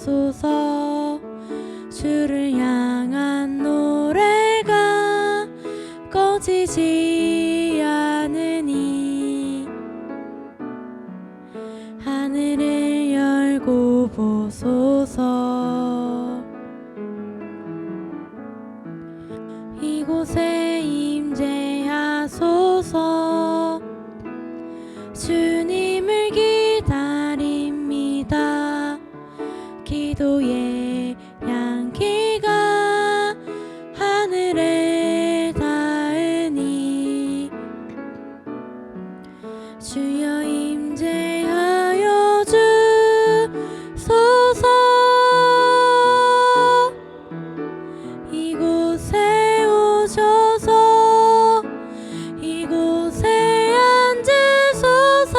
하소서. 주를 향한 노래가 꺼지지 않으니 하늘을 열고 보소서. 이곳에 임재하소서. 주님을 기다립니다. 기도의 향기가 하늘에 닿으니 주여 임재하여 주소서. 이곳에 오셔서 이곳에 앉으소서.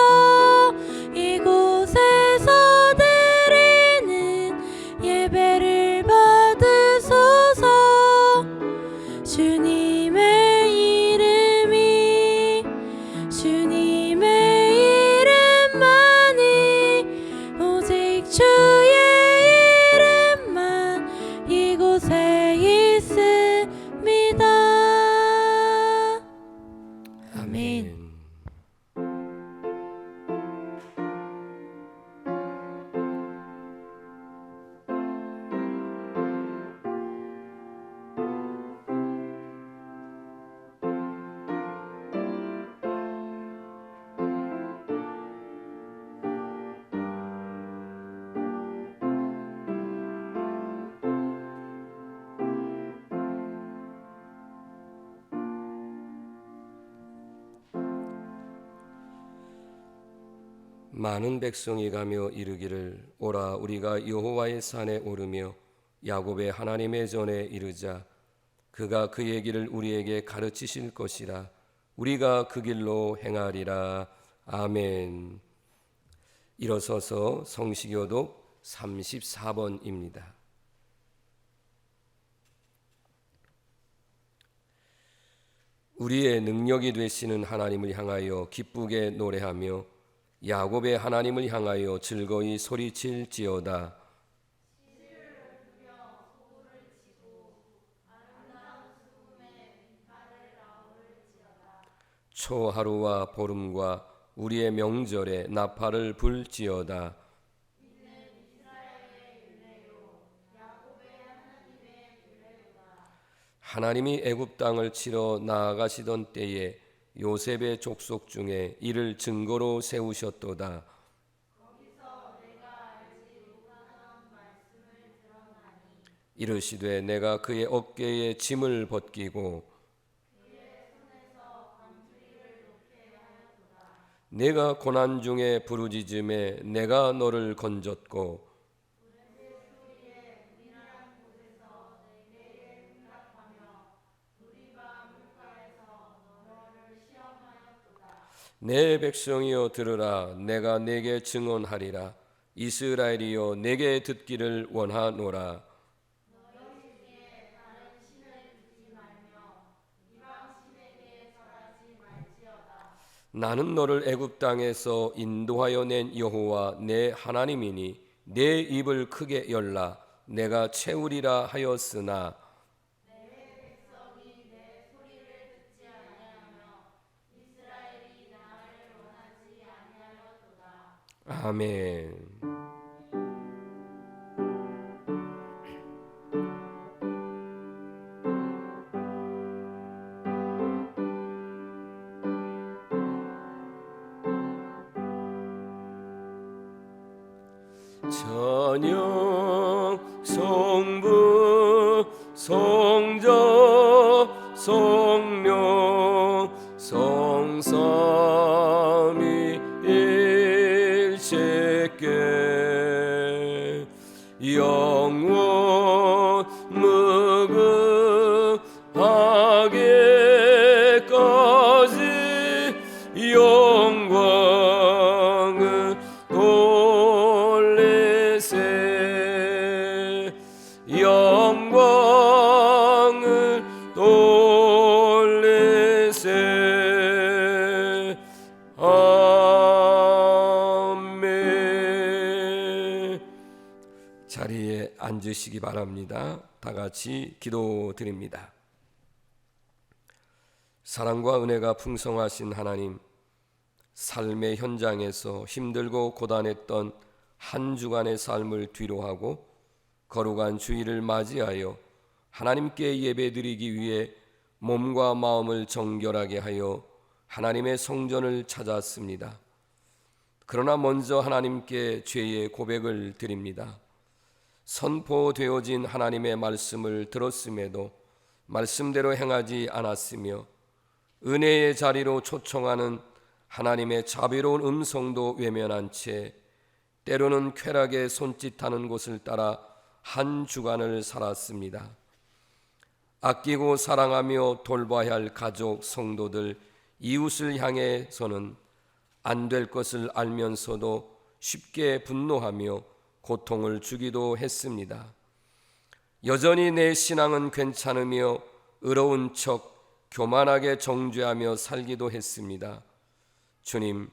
이곳에서 드리는 예배를 받으소서. 주님의 이름이 주님의 이름만이 오직 주의 이름만 이곳에 있습니다. 아멘. 많은 백성이 가며 이르기를 오라 우리가 여호와의 산에 오르며 야곱의 하나님의 전에 이르자. 그가 그의 길을 우리에게 가르치실 것이라. 우리가 그 길로 행하리라. 아멘. 일어서서 성시교독 34번입니다. 우리의 능력이 되시는 하나님을 향하여 기쁘게 노래하며 야곱의 하나님을 향하여 즐거이 소리칠지어다. 초하루와 보름과 우리의 명절에 나팔을 불지어다. 하나님이 애굽 땅을 치러 나아가시던 때에 요셉의 족속 중에 이를 증거로 세우셨도다. 이르시되 내가 그의 어깨에 짐을 벗기고 내가 고난 중에 부르짖음에 내가 너를 건졌고 내 백성이여 들으라. 내가 내게 증언하리라. 이스라엘이여 내게 듣기를 원하노라. 나는 너를 애굽 땅에서 인도하여 낸 여호와 내 하나님이니 내 입을 크게 열라. 내가 채우리라 하였으나 아멘. 찬양 성부 성자 성령 성삼위일체께 영원 무궁하게까지 영광을 돌리세. 영광을 돌리세. 아멘. 자리에 앉으시기 바랍니다. 다 같이 기도드립니다. 사랑과 은혜가 풍성하신 하나님, 삶의 현장에서 힘들고 고단했던 한 주간의 삶을 뒤로하고 거룩한 주일을 맞이하여 하나님께 예배드리기 위해 몸과 마음을 정결하게 하여 하나님의 성전을 찾았습니다. 그러나 먼저 하나님께 죄의 고백을 드립니다. 선포되어진 하나님의 말씀을 들었음에도 말씀대로 행하지 않았으며 은혜의 자리로 초청하는 하나님의 자비로운 음성도 외면한 채 때로는 쾌락에 손짓하는 곳을 따라 한 주간을 살았습니다. 아끼고 사랑하며 돌봐야 할 가족, 성도들, 이웃을 향해서는 안 될 것을 알면서도 쉽게 분노하며 고통을 주기도 했습니다. 여전히 내 신앙은 괜찮으며 의로운 척 교만하게 정죄하며 살기도 했습니다. 주님,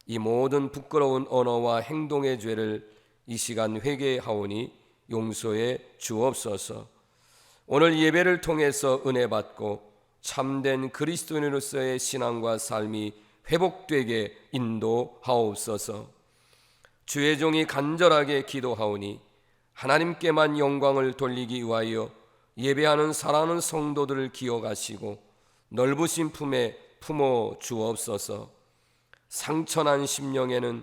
이 모든 부끄러운 언어와 행동의 죄를 이 시간 회개하오니 용서해 주옵소서. 오늘 예배를 통해서 은혜 받고 참된 그리스도인으로서의 신앙과 삶이 회복되게 인도하옵소서. 주의 종이 간절하게 기도하오니 하나님께만 영광을 돌리기 위하여 예배하는 사랑하는 성도들을 기억하시고 넓으신 품에 품어 주옵소서. 상처난 심령에는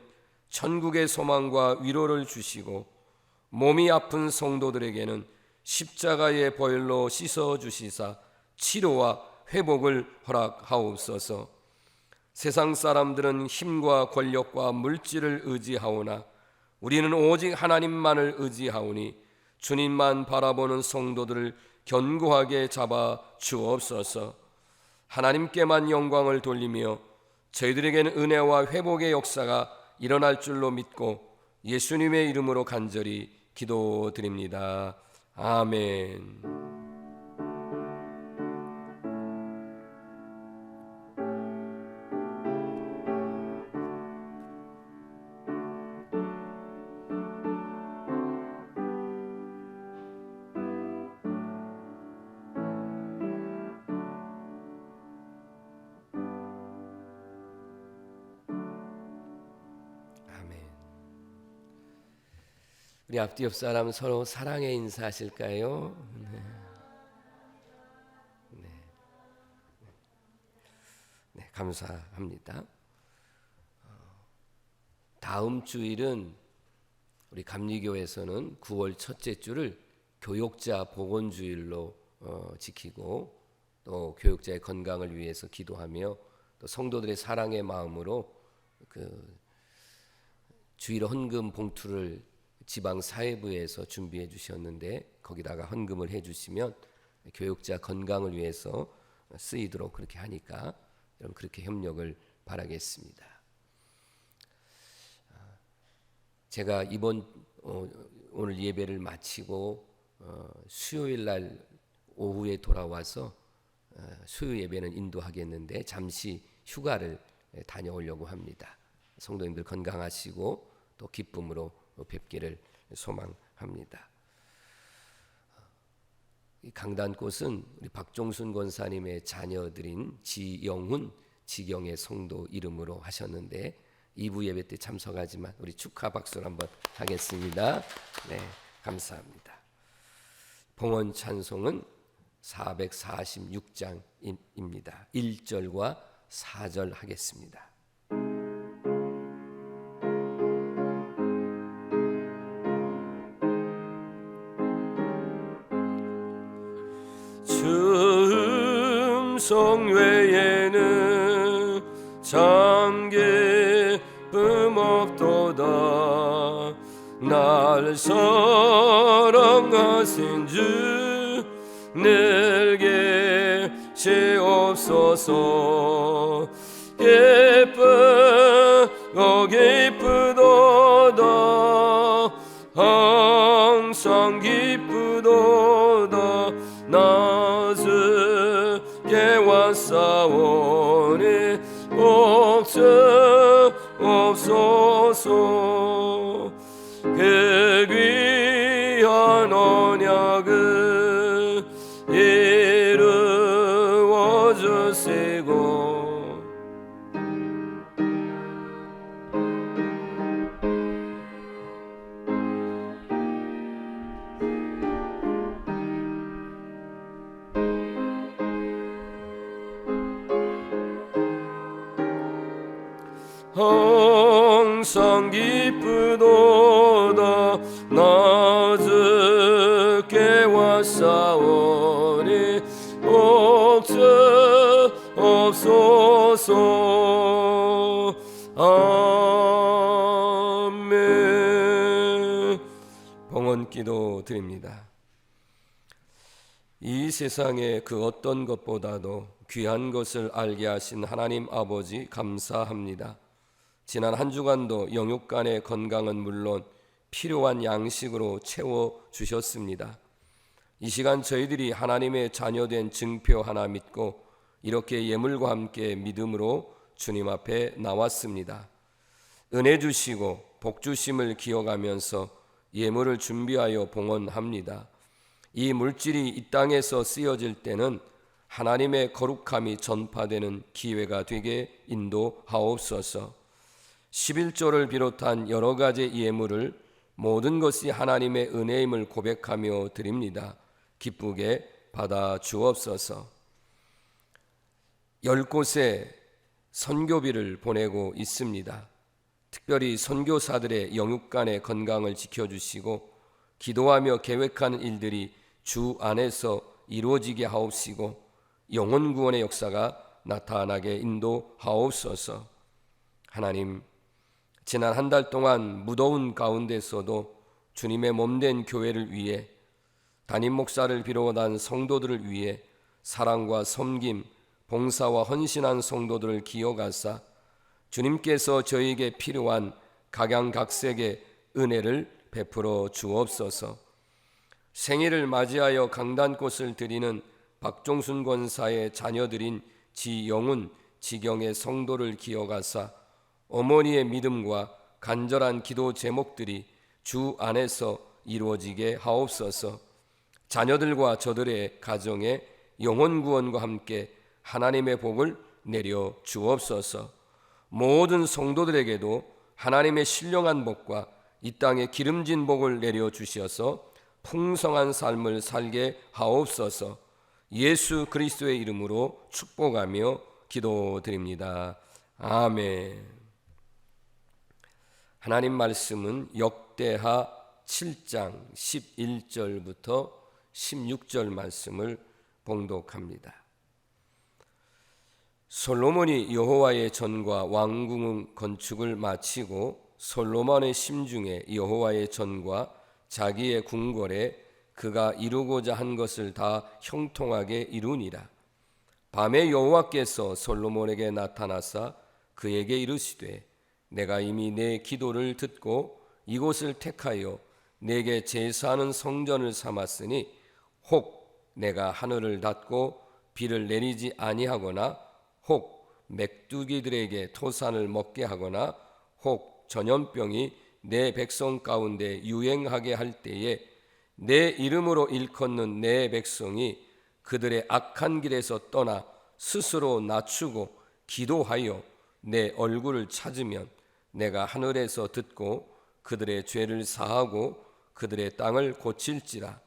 천국의 소망과 위로를 주시고 몸이 아픈 성도들에게는 십자가의 보혈로 씻어 주시사 치료와 회복을 허락하옵소서. 세상 사람들은 힘과 권력과 물질을 의지하오나 우리는 오직 하나님만을 의지하오니 주님만 바라보는 성도들을 견고하게 잡아 주옵소서. 하나님께만 영광을 돌리며 저희들에게는 은혜와 회복의 역사가 일어날 줄로 믿고 예수님의 이름으로 간절히 기도드립니다. 아멘. 우리 앞뒤 옆 사람 서로 사랑의 인사하실까요? 네, 감사합니다. 다음 주일은 우리 감리교에서는 9월 첫째 주를 교육자 보건주일로 지키고 또 교육자의 건강을 위해서 기도하며 또 성도들의 사랑의 마음으로 그 주일 헌금 봉투를 지방 사회부에서 준비해 주셨는데 거기다가 헌금을 해 주시면 교육자 건강을 위해서 쓰이도록 그렇게 하니까 여러분 그렇게 협력을 바라겠습니다. 제가 이번 오늘 예배를 마치고 수요일 날 오후에 돌아와서 수요 예배는 인도하겠는데 잠시 휴가를 다녀오려고 합니다. 성도님들 건강하시고 또 기쁨으로 뵙기를 소망합니다. 이 강단꽃은 우리 박종순 권사님의 자녀들인 지영훈, 지경의 성도 이름으로 하셨는데 2부 예배 때 참석하지만 우리 축하 박수를 한번 하겠습니다. 네, 감사합니다. 봉헌 찬송은 446장입니다. 1절과 4절 하겠습니다. 주 음성 외에는 참 기쁨 없도다. 날 사랑하신 주 늘 계시옵소서. 기쁘도다 항상 기쁘도다. 나주께 왔사오니 걱정 없소서. 그 항상 기쁘도다 낮게 왔사오니 없소서. 아멘. 봉헌 기도 드립니다. 이 세상의 그 어떤 것보다도 귀한 것을 알게 하신 하나님 아버지 감사합니다. 지난 한 주간도 영육간의 건강은 물론 필요한 양식으로 채워주셨습니다. 이 시간 저희들이 하나님의 자녀된 증표 하나 믿고 이렇게 예물과 함께 믿음으로 주님 앞에 나왔습니다. 은혜 주시고 복 주심을 기억하면서 예물을 준비하여 봉헌합니다. 이 물질이 이 땅에서 쓰여질 때는 하나님의 거룩함이 전파되는 기회가 되게 인도하옵소서. 11조를 비롯한 여러 가지 예물을 모든 것이 하나님의 은혜임을 고백하며 드립니다. 기쁘게 받아 주옵소서. 10곳에 선교비를 보내고 있습니다. 특별히 선교사들의 영육간의 건강을 지켜주시고 기도하며 계획하는 일들이 주 안에서 이루어지게 하옵시고 영혼구원의 역사가 나타나게 인도하옵소서. 하나님, 지난 한 달 동안 무더운 가운데서도 주님의 몸된 교회를 위해 담임 목사를 비롯한 성도들을 위해 사랑과 섬김, 봉사와 헌신한 성도들을 기억하사 주님께서 저에게 필요한 각양각색의 은혜를 베풀어 주옵소서. 생일을 맞이하여 강단꽃을 드리는 박종순 권사의 자녀들인 지영훈, 지경의 성도를 기억하사 어머니의 믿음과 간절한 기도 제목들이 주 안에서 이루어지게 하옵소서. 자녀들과 저들의 가정에 영혼 구원과 함께 하나님의 복을 내려 주옵소서. 모든 성도들에게도 하나님의 신령한 복과 이 땅에 기름진 복을 내려 주셔서 풍성한 삶을 살게 하옵소서. 예수 그리스도의 이름으로 축복하며 기도드립니다. 아멘. 하나님 말씀은 역대하 7장 11절부터 16절 말씀을 봉독합니다. 솔로몬이 여호와의 전과 왕궁 건축을 마치고 솔로몬의 심중에 여호와의 전과 자기의 궁궐에 그가 이루고자 한 것을 다 형통하게 이루니라. 밤에 여호와께서 솔로몬에게 나타나사 그에게 이르시되 내가 이미 내 기도를 듣고 이곳을 택하여 내게 제사하는 성전을 삼았으니 혹 내가 하늘을 닫고 비를 내리지 아니하거나 혹 맥두기들에게 토산을 먹게 하거나 혹 전염병이 내 백성 가운데 유행하게 할 때에 내 이름으로 일컫는 내 백성이 그들의 악한 길에서 떠나 스스로 낮추고 기도하여 내 얼굴을 찾으면 내가 하늘에서 듣고 그들의 죄를 사하고 그들의 땅을 고칠지라.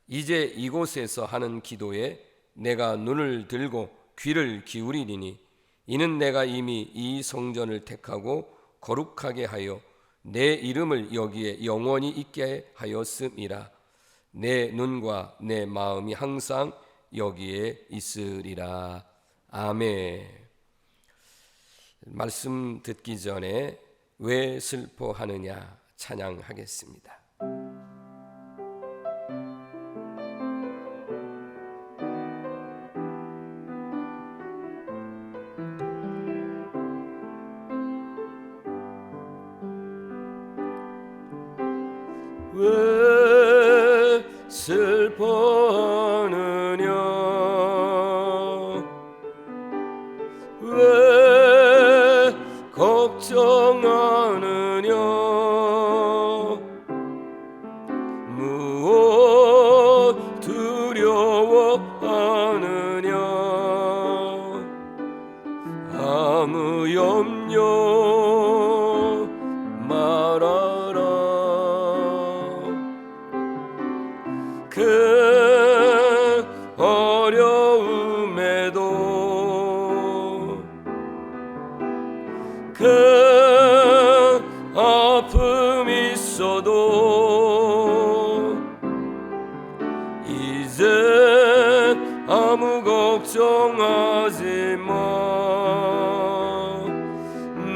이제 이곳에서 하는 기도에 내가 눈을 들고 귀를 기울이리니 이는 내가 이미 이 성전을 택하고 거룩하게 하여 내 이름을 여기에 영원히 있게 하였음이라. 내 눈과 내 마음이 항상 여기에 있으리라. 아멘. 말씀 듣기 전에 왜 슬퍼하느냐 찬양하겠습니다. 왜 슬퍼하느냐 왜 걱정하느냐 무엇 두려워하느냐 아무 염려 말아라. 있어도 이제 아무 걱정하지 마.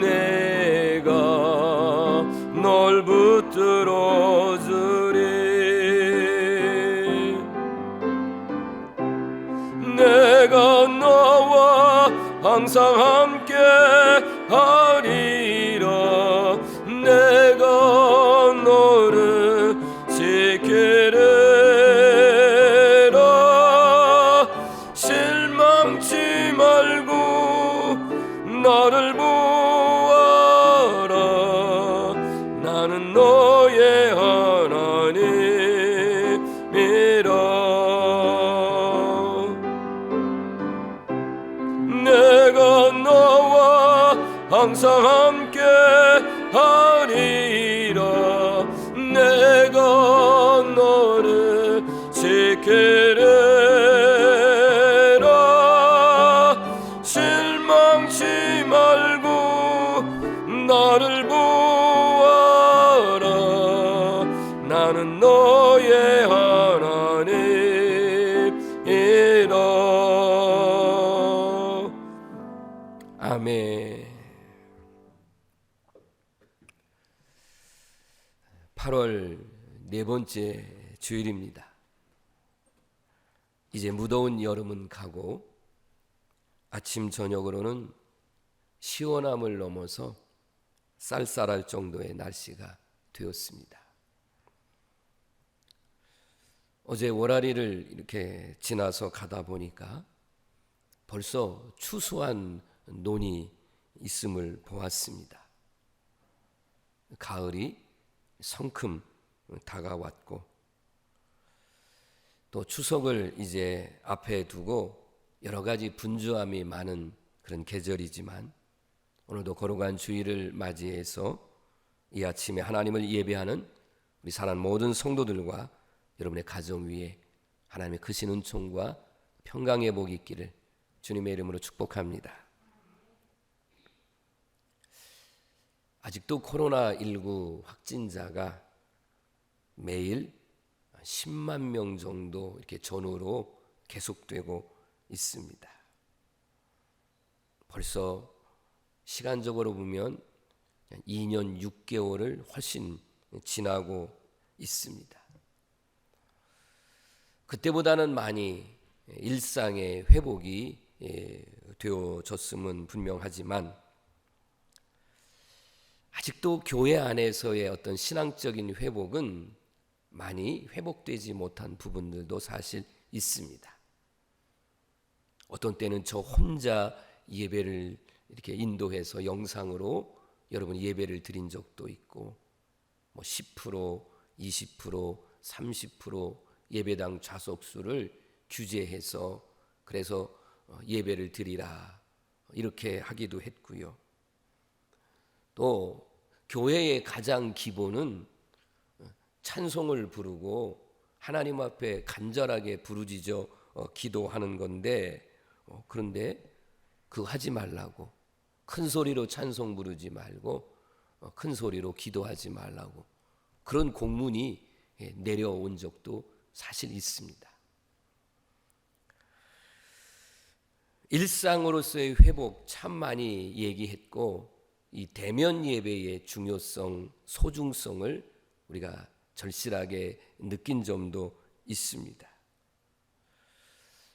내가 널 붙들어 주리. 내가 너와 항상 함께 하리라. 내가 너를 지키리라. 실망치 말고 나를 보아라. 나는 너의 하나님이라. 내가 너와 항상 함께 하리라. 내가 너를 지키리라. 실망치 말고 나를 보아라. 나는 너의 하나님이라. 아멘. 8월 네 번째 주일입니다. 이제 무더운 여름은 가고 아침 저녁으로는 시원함을 넘어서 쌀쌀할 정도의 날씨가 되었습니다. 어제 월요일을 이렇게 지나서 가다 보니까 벌써 추수한 논이 있음을 보았습니다. 가을이 성큼 다가왔고 또 추석을 이제 앞에 두고 여러 가지 분주함이 많은 그런 계절이지만 오늘도 거룩한 주일을 맞이해서 이 아침에 하나님을 예배하는 우리 사랑하는 모든 성도들과 여러분의 가정 위에 하나님의 크신 은총과 평강의 복이 있기를 주님의 이름으로 축복합니다. 아직도 코로나19 확진자가 매일 10만 명 정도 이렇게 전후로 계속되고 있습니다. 벌써 시간적으로 보면 2년 6개월을 훨씬 지나고 있습니다. 그때보다는 많이 일상의 회복이 되어졌음은 분명하지만 아직도 교회 안에서의 어떤 신앙적인 회복은 많이 회복되지 못한 부분들도 사실 있습니다. 어떤 때는 저 혼자 예배를 이렇게 인도해서 영상으로 여러분 예배를 드린 적도 있고 10%, 20%, 30% 예배당 좌석수를 규제해서 그래서 예배를 드리라 이렇게 하기도 했고요. 또 교회의 가장 기본은 찬송을 부르고 하나님 앞에 간절하게 부르짖어 기도하는 건데 그런데 그거 하지 말라고 큰 소리로 찬송 부르지 말고 큰 소리로 기도하지 말라고 그런 공문이 내려온 적도 사실 있습니다. 일상으로서의 회복 참 많이 얘기했고 이 대면 예배의 중요성, 소중성을 우리가 절실하게 느낀 점도 있습니다.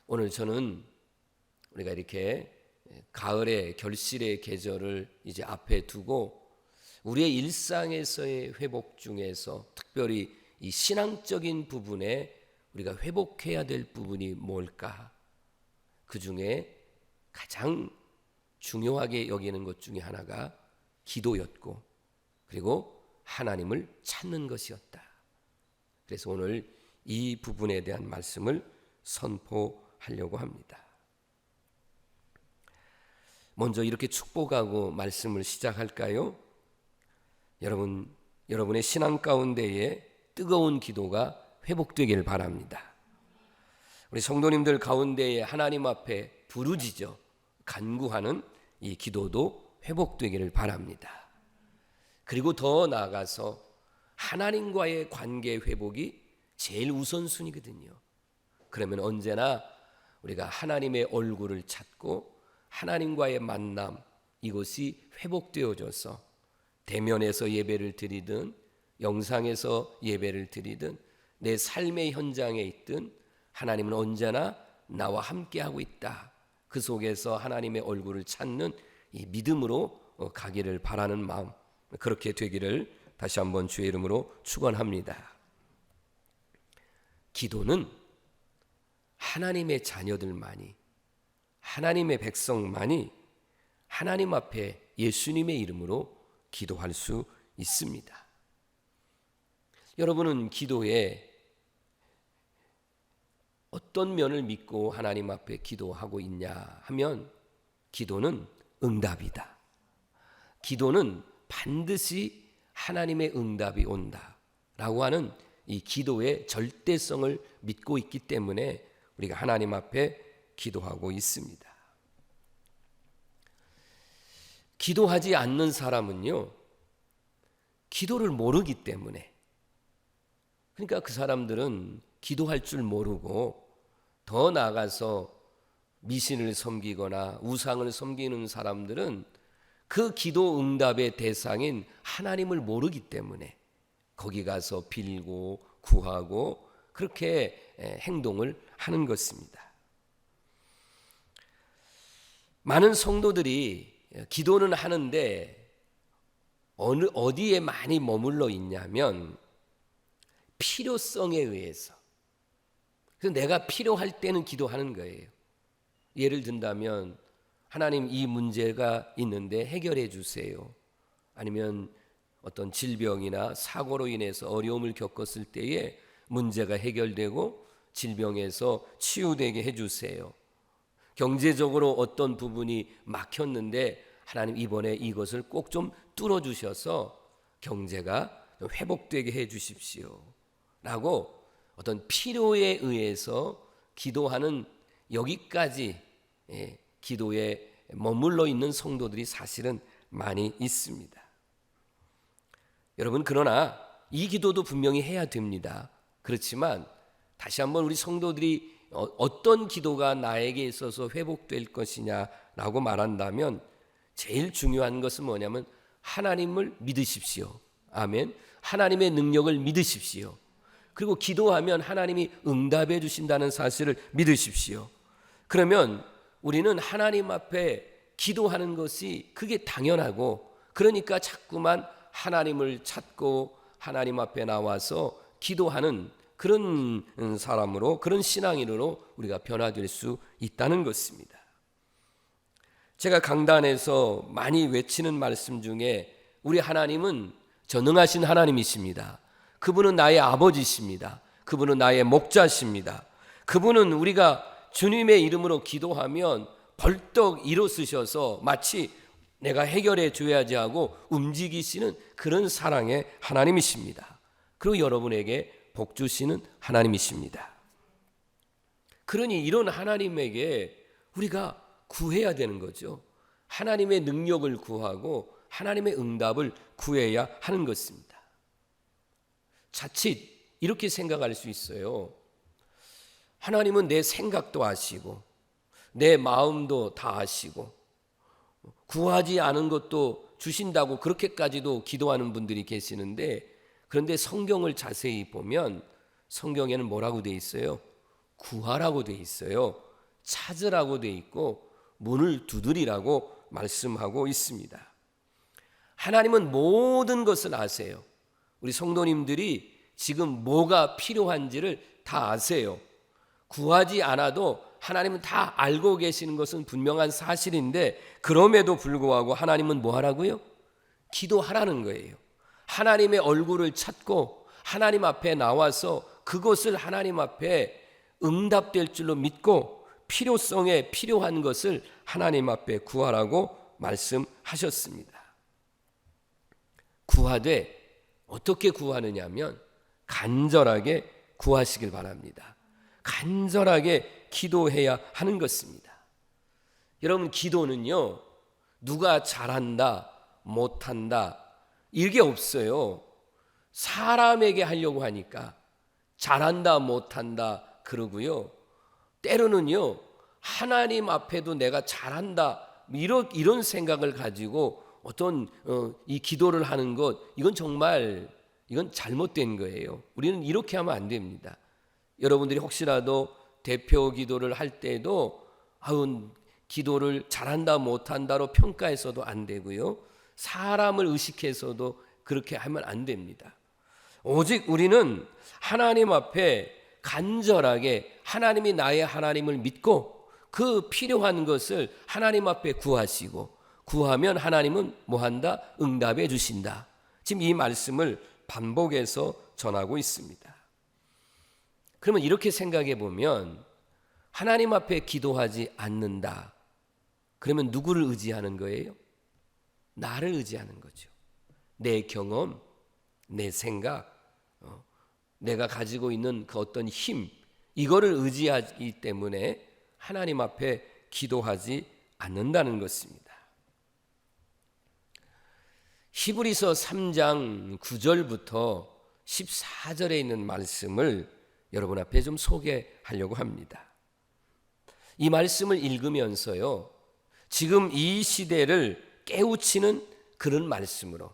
오늘 저는 우리가 이렇게 가을의 결실의 계절을 이제 앞에 두고 우리의 일상에서의 회복 중에서 특별히 이 신앙적인 부분에 우리가 회복해야 될 부분이 뭘까? 그 중에 가장 중요하게 여기는 것 중에 하나가 기도였고 그리고 하나님을 찾는 것이었다. 그래서 오늘 이 부분에 대한 말씀을 선포하려고 합니다. 먼저 이렇게 축복하고 말씀을 시작할까요? 여러분의 신앙 가운데에 뜨거운 기도가 회복되길 바랍니다. 우리 성도님들 가운데에 하나님 앞에 부르짖어 간구하는 이 기도도 회복되기를 바랍니다. 그리고 더 나아가서 하나님과의 관계 회복이 제일 우선순위거든요. 그러면 언제나 우리가 하나님의 얼굴을 찾고 하나님과의 만남, 이것이 회복되어져서 대면에서 예배를 드리든 영상에서 예배를 드리든 내 삶의 현장에 있든 하나님은 언제나 나와 함께하고 있다. 그 속에서 하나님의 얼굴을 찾는 이 믿음으로 가기를 바라는 마음, 그렇게 되기를 다시 한번 주의 이름으로 축원합니다. 기도는 하나님의 자녀들만이, 하나님의 백성만이 하나님 앞에 예수님의 이름으로 기도할 수 있습니다. 여러분은 기도에 어떤 면을 믿고 하나님 앞에 기도하고 있냐 하면, 기도는 응답이다. 기도는 반드시 하나님의 응답이 온다라고 하는 이 기도의 절대성을 믿고 있기 때문에 우리가 하나님 앞에 기도하고 있습니다. 기도하지 않는 사람은요, 기도를 모르기 때문에, 그러니까 그 사람들은 기도할 줄 모르고 더 나아가서 미신을 섬기거나 우상을 섬기는 사람들은 그 기도 응답의 대상인 하나님을 모르기 때문에 거기 가서 빌고 구하고 그렇게 행동을 하는 것입니다. 많은 성도들이 기도는 하는데 어디에 많이 머물러 있냐면 필요성에 의해서. 그래서 내가 필요할 때는 기도하는 거예요. 예를 든다면 하나님, 이 문제가 있는데 해결해 주세요. 아니면 어떤 질병이나 사고로 인해서 어려움을 겪었을 때에 문제가 해결되고 질병에서 치유되게 해주세요. 경제적으로 어떤 부분이 막혔는데 하나님, 이번에 이것을 꼭 좀 뚫어주셔서 경제가 회복되게 해주십시오 라고 어떤 필요에 의해서 기도하는, 여기까지 기도에 머물러 있는 성도들이 사실은 많이 있습니다. 여러분, 그러나 이 기도도 분명히 해야 됩니다. 그렇지만 다시 한번 우리 성도들이 어떤 기도가 나에게 있어서 회복될 것이냐라고 말한다면 제일 중요한 것은 뭐냐면 하나님을 믿으십시오. 아멘. 하나님의 능력을 믿으십시오. 그리고 기도하면 하나님이 응답해 주신다는 사실을 믿으십시오. 그러면 우리는 하나님 앞에 기도하는 것이 그게 당연하고, 그러니까 자꾸만 하나님을 찾고 하나님 앞에 나와서 기도하는 그런 사람으로, 그런 신앙인으로 우리가 변화될 수 있다는 것입니다. 제가 강단에서 많이 외치는 말씀 중에 우리 하나님은 전능하신 하나님이십니다. 그분은 나의 아버지십니다. 그분은 나의 목자십니다. 그분은 우리가 주님의 이름으로 기도하면 벌떡 일어서셔서 마치 내가 해결해 줘야지 하고 움직이시는 그런 사랑의 하나님이십니다. 그리고 여러분에게 복 주시는 하나님이십니다. 그러니 이런 하나님에게 우리가 구해야 되는 거죠. 하나님의 능력을 구하고 하나님의 응답을 구해야 하는 것입니다. 자칫 이렇게 생각할 수 있어요. 하나님은 내 생각도 아시고 내 마음도 다 아시고 구하지 않은 것도 주신다고 그렇게까지도 기도하는 분들이 계시는데, 그런데 성경을 자세히 보면 성경에는 뭐라고 돼 있어요? 구하라고 돼 있어요. 찾으라고 돼 있고 문을 두드리라고 말씀하고 있습니다. 하나님은 모든 것을 아세요. 우리 성도님들이 지금 뭐가 필요한지를 다 아세요. 구하지 않아도 하나님은 다 알고 계시는 것은 분명한 사실인데, 그럼에도 불구하고 하나님은 뭐 하라고요? 기도하라는 거예요. 하나님의 얼굴을 찾고 하나님 앞에 나와서 그것을 하나님 앞에 응답될 줄로 믿고 필요성에 필요한 것을 하나님 앞에 구하라고 말씀하셨습니다. 구하되 어떻게 구하느냐면 간절하게 구하시길 바랍니다. 간절하게 기도해야 하는 것입니다. 여러분, 기도는요, 누가 잘한다, 못한다 이게 없어요. 사람에게 하려고 하니까 잘한다 못한다 그러고요. 때로는요, 하나님 앞에도 내가 잘한다 이런 생각을 가지고 어떤 이 기도를 하는 것, 이건 정말 이건 잘못된 거예요. 우리는 이렇게 하면 안 됩니다. 여러분들이 혹시라도 대표 기도를 할 때도 기도를 잘한다 못한다로 평가해서도 안 되고요. 사람을 의식해서도 그렇게 하면 안 됩니다. 오직 우리는 하나님 앞에 간절하게 하나님이 나의 하나님을 믿고 그 필요한 것을 하나님 앞에 구하시고, 구하면 하나님은 뭐한다? 응답해 주신다. 지금 이 말씀을 반복해서 전하고 있습니다. 그러면 이렇게 생각해 보면 하나님 앞에 기도하지 않는다. 그러면 누구를 의지하는 거예요? 나를 의지하는 거죠. 내 경험, 내 생각, 내가 가지고 있는 그 어떤 힘, 이거를 의지하기 때문에 하나님 앞에 기도하지 않는다는 것입니다. 히브리서 3장 9절부터 14절에 있는 말씀을 여러분 앞에 좀 소개하려고 합니다. 이 말씀을 읽으면서요, 지금 이 시대를 깨우치는 그런 말씀으로,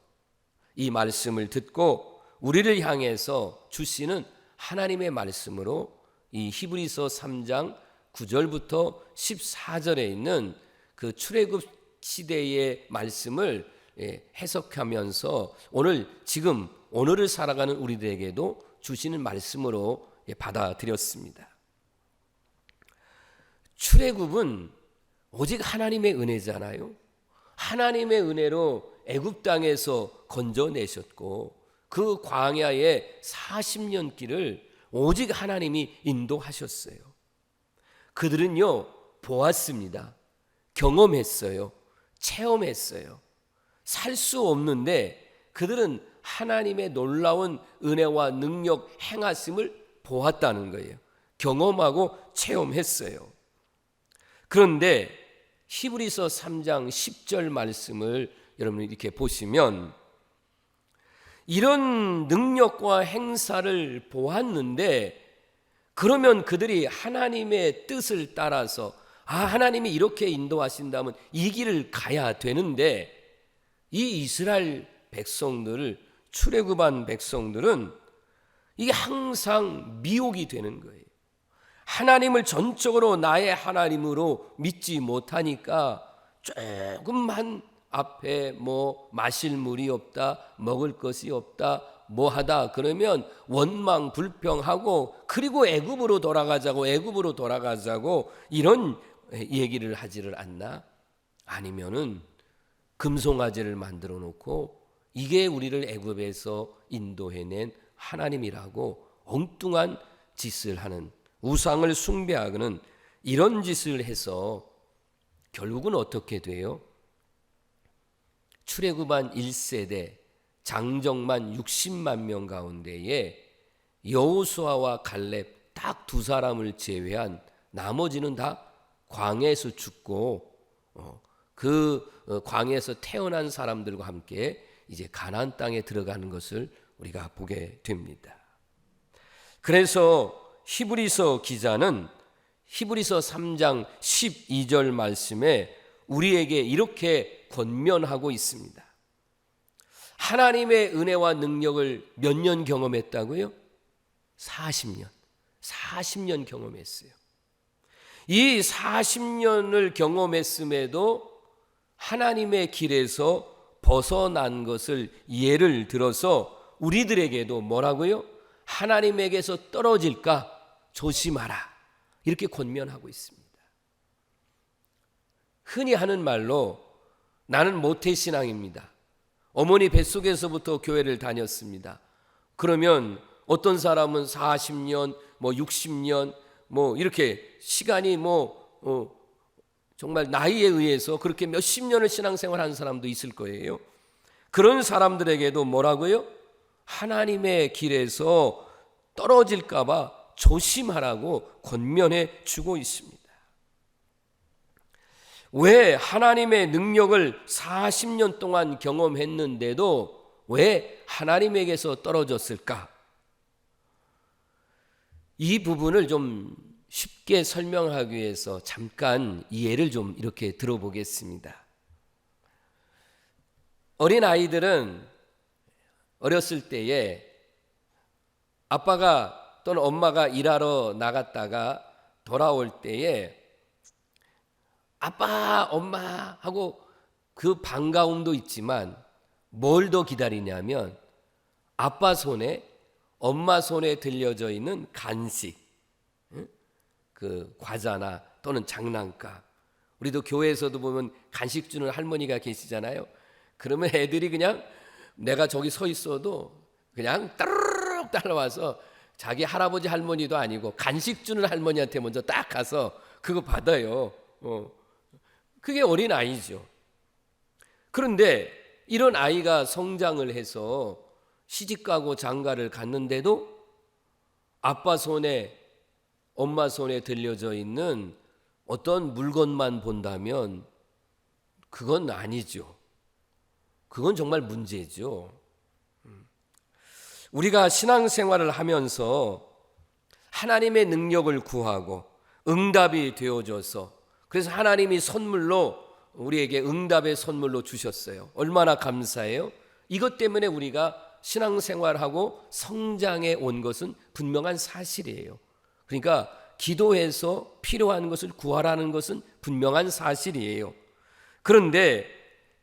이 말씀을 듣고 우리를 향해서 주시는 하나님의 말씀으로 이 히브리서 3장 9절부터 14절에 있는 그 출애굽 시대의 말씀을 해석하면서 오늘을 살아가는 우리들에게도 주시는 말씀으로 받아들였습니다. 출애굽은 오직 하나님의 은혜잖아요. 하나님의 은혜로 애굽 땅에서 건져내셨고 그 광야의 40년 길을 오직 하나님이 인도하셨어요. 그들은요, 보았습니다. 경험했어요. 체험했어요. 살 수 없는데 그들은 하나님의 놀라운 은혜와 능력 행하심을 보았다는 거예요. 경험하고 체험했어요. 그런데 히브리서 3장 10절 말씀을 여러분 이렇게 보시면, 이런 능력과 행사를 보았는데 그러면 그들이 하나님의 뜻을 따라서 하나님이 이렇게 인도하신다면 이 길을 가야 되는데, 이 이스라엘 백성들을, 출애굽한 백성들은 이게 항상 미혹이 되는 거예요. 하나님을 전적으로 나의 하나님으로 믿지 못하니까 조금만 앞에 마실 물이 없다, 먹을 것이 없다, 하다 그러면 원망 불평하고, 그리고 애굽으로 돌아가자고 이런 얘기를 하지를 않나? 아니면은 금송아지를 만들어 놓고 이게 우리를 애굽에서 인도해낸 하나님이라고 엉뚱한 짓을 하는, 우상을 숭배하는 이런 짓을 해서 결국은 어떻게 돼요? 출애굽한 1세대 장정만 60만 명 가운데에 여호수아와 갈렙 딱 두 사람을 제외한 나머지는 다 광야에서 죽고 그 광야에서 태어난 사람들과 함께 이제 가나안 땅에 들어가는 것을 우리가 보게 됩니다. 그래서 히브리서 기자는 히브리서 3장 12절 말씀에 우리에게 이렇게 권면하고 있습니다. 하나님의 은혜와 능력을 몇 년 경험했다고요? 40년 경험했어요. 이 40년을 경험했음에도 하나님의 길에서 벗어난 것을 예를 들어서 우리들에게도 뭐라고요? 하나님에게서 떨어질까 조심하라, 이렇게 권면하고 있습니다. 흔히 하는 말로 나는 모태신앙입니다. 어머니 뱃속에서부터 교회를 다녔습니다. 그러면 어떤 사람은 40년, 60년, 이렇게 시간이 정말 나이에 의해서 그렇게 몇십 년을 신앙생활하는 사람도 있을 거예요. 그런 사람들에게도 뭐라고요? 하나님의 길에서 떨어질까 봐 조심하라고 권면해 주고 있습니다. 왜 하나님의 능력을 40년 동안 경험했는데도 왜 하나님에게서 떨어졌을까? 이 부분을 좀 쉽게 설명하기 위해서 잠깐 이 예를 좀 이렇게 들어보겠습니다. 어린 아이들은 어렸을 때에 아빠가 또는 엄마가 일하러 나갔다가 돌아올 때에 아빠, 엄마 하고 그 반가움도 있지만 뭘 더 기다리냐면 아빠 손에 엄마 손에 들려져 있는 간식, 그 과자나 또는 장난감. 우리도 교회에서도 보면 간식 주는 할머니가 계시잖아요. 그러면 애들이 그냥 내가 저기 서 있어도 그냥 따르륵 따라와서 자기 할아버지 할머니도 아니고 간식 주는 할머니한테 먼저 딱 가서 그거 받아요. 그게 어린 아이죠. 그런데 이런 아이가 성장을 해서 시집가고 장가를 갔는데도 아빠 손에 엄마 손에 들려져 있는 어떤 물건만 본다면 그건 아니죠. 그건 정말 문제죠. 우리가 신앙생활을 하면서 하나님의 능력을 구하고 응답이 되어져서 그래서 하나님이 선물로 우리에게 응답의 선물로 주셨어요. 얼마나 감사해요. 이것 때문에 우리가 신앙생활하고 성장해 온 것은 분명한 사실이에요. 그러니까 기도해서 필요한 것을 구하라는 것은 분명한 사실이에요. 그런데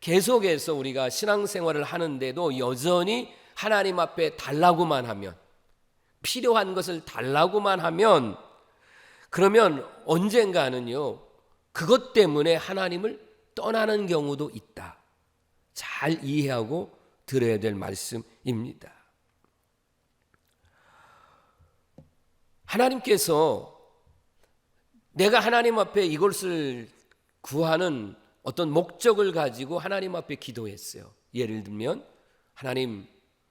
계속해서 우리가 신앙생활을 하는데도 여전히 하나님 앞에 달라고만 하면, 필요한 것을 달라고만 하면, 그러면 언젠가는요 그것 때문에 하나님을 떠나는 경우도 있다. 잘 이해하고 들어야 될 말씀입니다. 하나님께서 내가 하나님 앞에 이것을 구하는 어떤 목적을 가지고 하나님 앞에 기도했어요. 예를 들면 하나님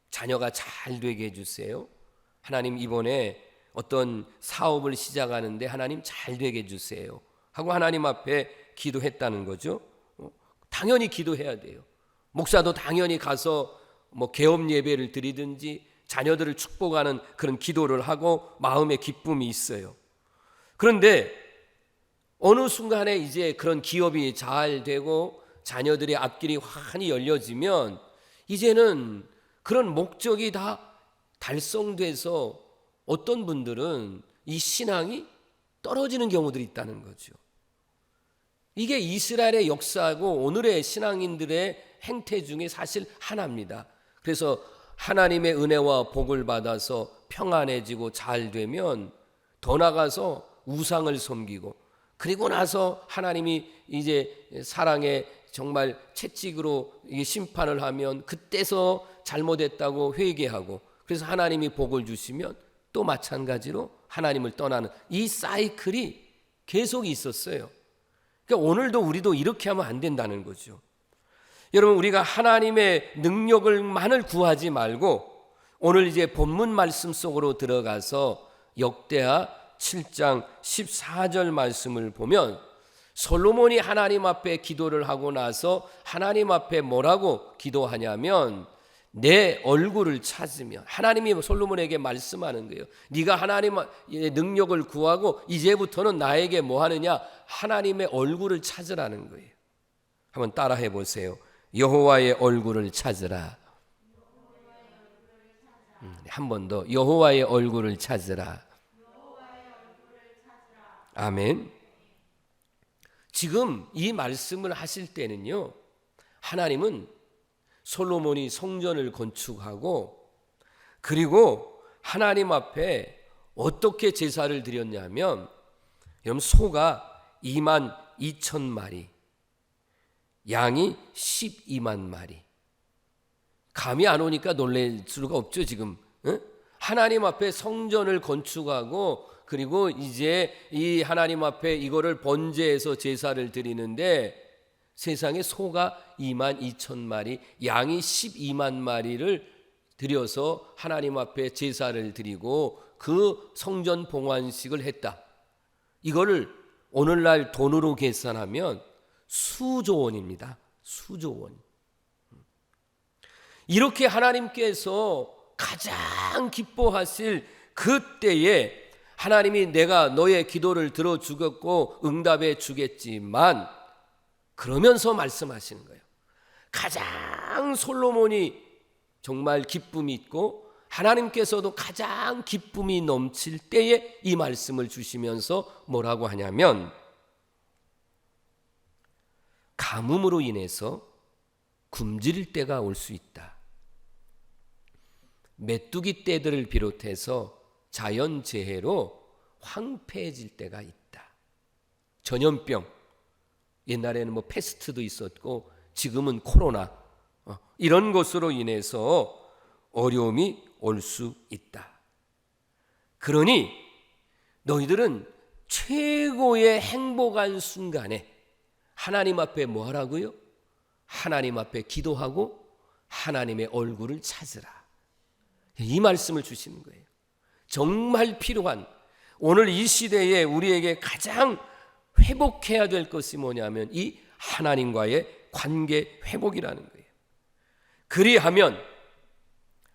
자녀가 잘 되게 해주세요. 하나님 이번에 어떤 사업을 시작하는데 하나님 잘 되게 해주세요 하고 하나님 앞에 기도했다는 거죠. 당연히 기도해야 돼요. 목사도 당연히 가서 개업 예배를 드리든지 자녀들을 축복하는 그런 기도를 하고 마음의 기쁨이 있어요. 그런데 어느 순간에 이제 그런 기업이 잘 되고 자녀들의 앞길이 환히 열려지면 이제는 그런 목적이 다 달성돼서 어떤 분들은 이 신앙이 떨어지는 경우들이 있다는 거죠. 이게 이스라엘의 역사하고 오늘의 신앙인들의 행태 중에 사실 하나입니다. 그래서 하나님의 은혜와 복을 받아서 평안해지고 잘 되면 더 나가서 우상을 섬기고 그리고 나서 하나님이 이제 사랑의 정말 채찍으로 심판을 하면 그때서 잘못했다고 회개하고 그래서 하나님이 복을 주시면 또 마찬가지로 하나님을 떠나는 이 사이클이 계속 있었어요. 그러니까 오늘도 우리도 이렇게 하면 안 된다는 거죠. 여러분 우리가 하나님의 능력을만을 구하지 말고 오늘 이제 본문 말씀 속으로 들어가서 역대하 7장 14절 말씀을 보면 솔로몬이 하나님 앞에 기도를 하고 나서 하나님 앞에 뭐라고 기도하냐면 내 얼굴을 찾으면 하나님이 솔로몬에게 말씀하는 거예요. 네가 하나님의 능력을 구하고 이제부터는 나에게 뭐 하느냐? 하나님의 얼굴을 찾으라는 거예요. 한번 따라해 보세요. 여호와의 얼굴을 찾으라. 한 번 더. 여호와의 얼굴을 찾으라. 아멘. 지금 이 말씀을 하실 때는요, 하나님은 솔로몬이 성전을 건축하고 그리고 하나님 앞에 어떻게 제사를 드렸냐면 여러분 소가 2만 2천 마리, 양이 12만 마리. 감이 안 오니까 놀랄 수가 없죠 지금. 하나님 앞에 성전을 건축하고 그리고 이제 이 하나님 앞에 이거를 번제해서 제사를 드리는데 세상에 소가 2만 2천 마리, 양이 12만 마리를 드려서 하나님 앞에 제사를 드리고 그 성전 봉헌식을 했다. 이거를 오늘날 돈으로 계산하면 수조 원입니다. 수조 원. 이렇게 하나님께서 가장 기뻐하실 그때에 하나님이 내가 너의 기도를 들어주겠고 응답해 주겠지만, 그러면서 말씀하시는 거예요. 가장 솔로몬이 정말 기쁨이 있고 하나님께서도 가장 기쁨이 넘칠 때에 이 말씀을 주시면서 뭐라고 하냐면, 가뭄으로 인해서 굶주릴 때가 올 수 있다. 메뚜기 떼들을 비롯해서 자연재해로 황폐해질 때가 있다. 전염병, 옛날에는 뭐 패스트도 있었고 지금은 코로나, 이런 것으로 인해서 어려움이 올 수 있다. 그러니 너희들은 최고의 행복한 순간에 하나님 앞에 뭐 하라고요? 하나님 앞에 기도하고 하나님의 얼굴을 찾으라. 이 말씀을 주시는 거예요. 정말 필요한, 오늘 이 시대에 우리에게 가장 회복해야 될 것이 뭐냐면 이 하나님과의 관계 회복이라는 거예요. 그리하면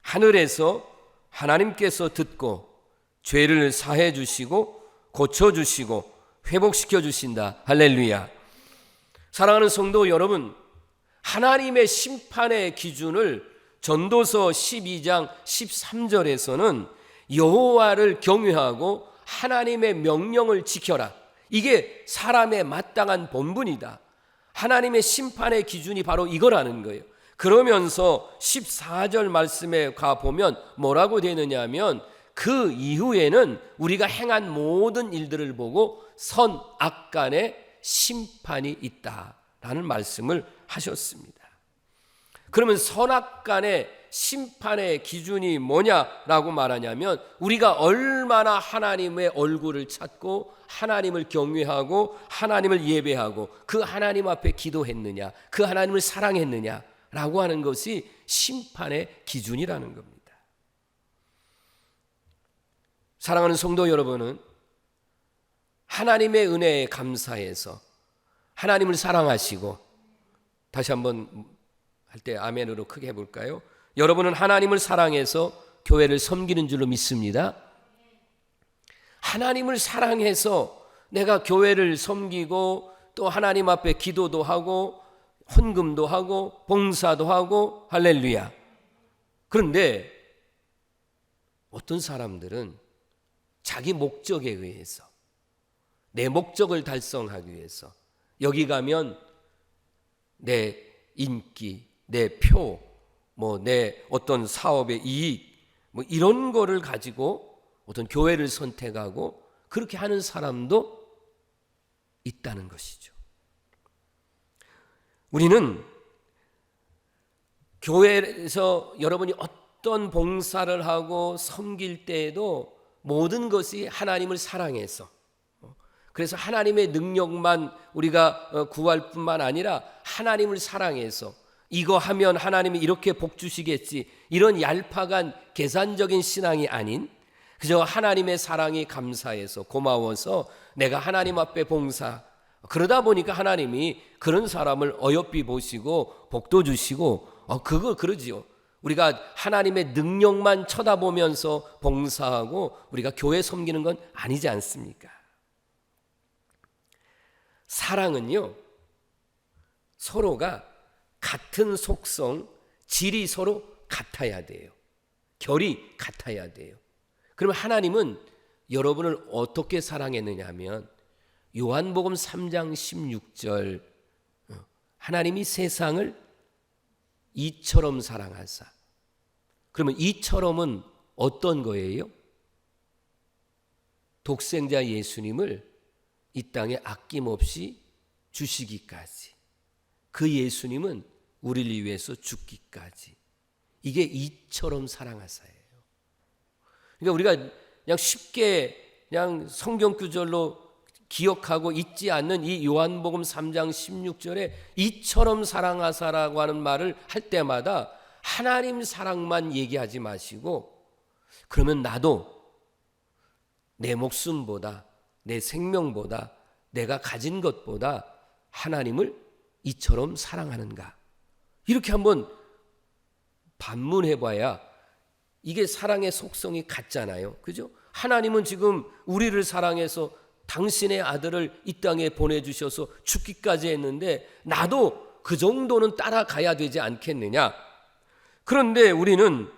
하늘에서 하나님께서 듣고 죄를 사해 주시고 고쳐 주시고 회복시켜 주신다. 할렐루야. 사랑하는 성도 여러분, 하나님의 심판의 기준을 전도서 12장 13절에서는 여호와를 경외하고 하나님의 명령을 지켜라. 이게 사람의 마땅한 본분이다. 하나님의 심판의 기준이 바로 이거라는 거예요. 그러면서 14절 말씀에 가보면 뭐라고 되느냐 하면, 그 이후에는 우리가 행한 모든 일들을 보고 선악 간의 심판이 있다라는 말씀을 하셨습니다. 그러면 선악 간의 심판의 기준이 뭐냐라고 말하냐면, 우리가 얼마나 하나님의 얼굴을 찾고 하나님을 경외하고 하나님을 예배하고 그 하나님 앞에 기도했느냐, 그 하나님을 사랑했느냐라고 하는 것이 심판의 기준이라는 겁니다. 사랑하는 성도 여러분은 하나님의 은혜에 감사해서 하나님을 사랑하시고, 다시 한번 할 때 아멘으로 크게 해볼까요? 여러분은 하나님을 사랑해서 교회를 섬기는 줄로 믿습니다. 하나님을 사랑해서 내가 교회를 섬기고 또 하나님 앞에 기도도 하고 헌금도 하고 봉사도 하고, 할렐루야. 그런데 어떤 사람들은 자기 목적에 의해서, 내 목적을 달성하기 위해서, 여기 가면 내 인기, 내 표, 뭐 내 어떤 사업의 이익, 뭐 이런 거를 가지고 어떤 교회를 선택하고 그렇게 하는 사람도 있다는 것이죠. 우리는 교회에서 여러분이 어떤 봉사를 하고 섬길 때에도 모든 것이 하나님을 사랑해서, 그래서 하나님의 능력만 우리가 구할 뿐만 아니라 하나님을 사랑해서 이거 하면 하나님이 이렇게 복 주시겠지, 이런 얄팍한 계산적인 신앙이 아닌 그저 하나님의 사랑이 감사해서 고마워서 내가 하나님 앞에 봉사, 그러다 보니까 하나님이 그런 사람을 어여삐 보시고 복도 주시고, 그러지요. 우리가 하나님의 능력만 쳐다보면서 봉사하고 우리가 교회 섬기는 건 아니지 않습니까? 사랑은요, 서로가 같은 속성, 질이 서로 같아야 돼요. 결이 같아야 돼요. 그러면 하나님은 여러분을 어떻게 사랑했느냐 하면, 요한복음 3장 16절, 하나님이 세상을 이처럼 사랑하사. 그러면 이처럼은 어떤 거예요? 독생자 예수님을 이 땅에 아낌없이 주시기까지, 그 예수님은 우리를 위해서 죽기까지, 이게 이처럼 사랑하사예요. 그러니까 우리가 그냥 쉽게 그냥 성경 구절로 기억하고 잊지 않는 이 요한복음 3장 16절에 이처럼 사랑하사라고 하는 말을 할 때마다 하나님 사랑만 얘기하지 마시고, 그러면 나도 내 목숨보다, 내 생명보다, 내가 가진 것보다 하나님을 이처럼 사랑하는가, 이렇게 한번 반문해봐야 이게 사랑의 속성이 같잖아요. 그죠? 하나님은 지금 우리를 사랑해서 당신의 아들을 이 땅에 보내주셔서 죽기까지 했는데 나도 그 정도는 따라가야 되지 않겠느냐. 그런데 우리는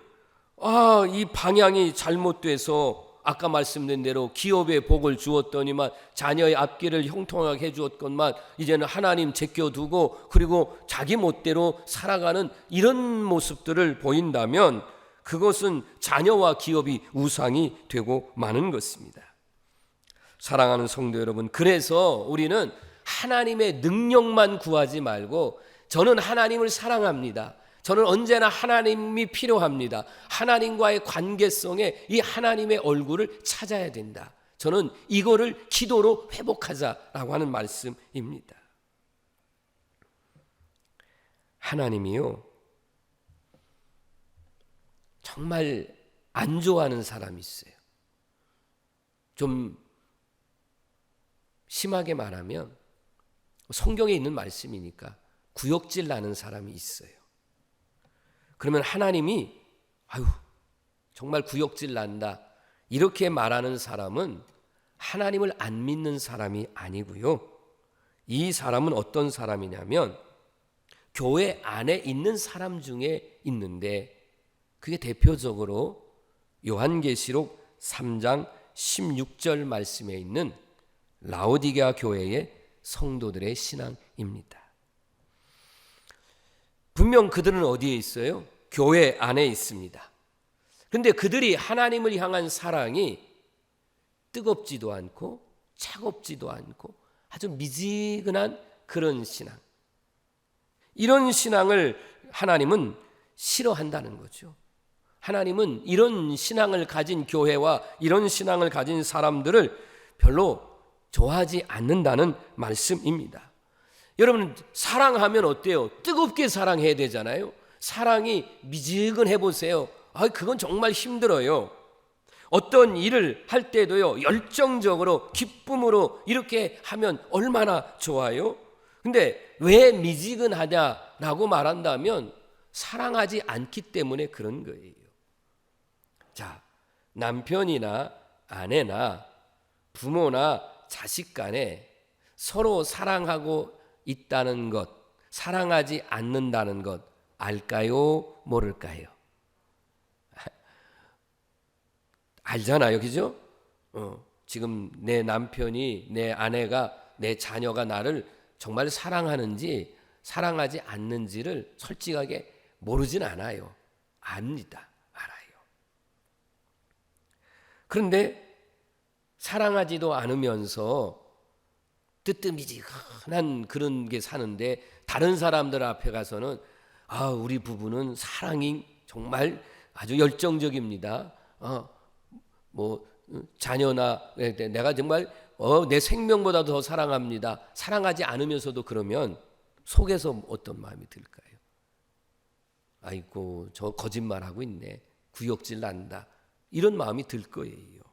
이 방향이 잘못돼서 아까 말씀드린 대로 기업에 복을 주었더니만 자녀의 앞길을 형통하게 해주었건만 이제는 하나님 제껴두고 그리고 자기 멋대로 살아가는 이런 모습들을 보인다면 그것은 자녀와 기업이 우상이 되고 마는 것입니다. 사랑하는 성도 여러분, 그래서 우리는 하나님의 능력만 구하지 말고 저는 하나님을 사랑합니다. 저는 언제나 하나님이 필요합니다. 하나님과의 관계성에 이 하나님의 얼굴을 찾아야 된다. 저는 이거를 기도로 회복하자라고 하는 말씀입니다. 하나님이요, 정말 안 좋아하는 사람이 있어요. 좀 심하게 말하면 성경에 있는 말씀이니까 구역질 나는 사람이 있어요. 그러면 하나님이 정말 구역질 난다 이렇게 말하는 사람은 하나님을 안 믿는 사람이 아니고요. 이 사람은 어떤 사람이냐면 교회 안에 있는 사람 중에 있는데 그게 대표적으로 요한계시록 3장 16절 말씀에 있는 라오디게아 교회의 성도들의 신앙입니다. 분명 그들은 어디에 있어요? 교회 안에 있습니다. 그런데 그들이 하나님을 향한 사랑이 뜨겁지도 않고 차갑지도 않고 아주 미지근한 그런 신앙, 이런 신앙을 하나님은 싫어한다는 거죠. 하나님은 이런 신앙을 가진 교회와 이런 신앙을 가진 사람들을 별로 좋아하지 않는다는 말씀입니다. 여러분, 사랑하면 어때요? 뜨겁게 사랑해야 되잖아요. 사랑이 미지근해 보세요. 그건 정말 힘들어요. 어떤 일을 할 때도요, 열정적으로 기쁨으로 이렇게 하면 얼마나 좋아요. 근데 왜 미지근하냐라고 말한다면 사랑하지 않기 때문에 그런 거예요. 자, 남편이나 아내나 부모나 자식 간에 서로 사랑하고 있다는 것, 사랑하지 않는다는 것 알까요? 모를까요? 알잖아요, 그죠? 지금 내 남편이, 내 아내가, 내 자녀가 나를 정말 사랑하는지 사랑하지 않는지를 솔직하게 모르진 않아요. 압니다. 알아요. 그런데 사랑하지도 않으면서 뜨뜻미지근한 그런 게 사는데 다른 사람들 앞에 가서는 우리 부부는 사랑이 정말 아주 열정적입니다. 자녀나 내가 정말 내 생명보다 더 사랑합니다. 사랑하지 않으면서도 그러면 속에서 어떤 마음이 들까요? 아이고, 저 거짓말하고 있네. 구역질 난다. 이런 마음이 들 거예요.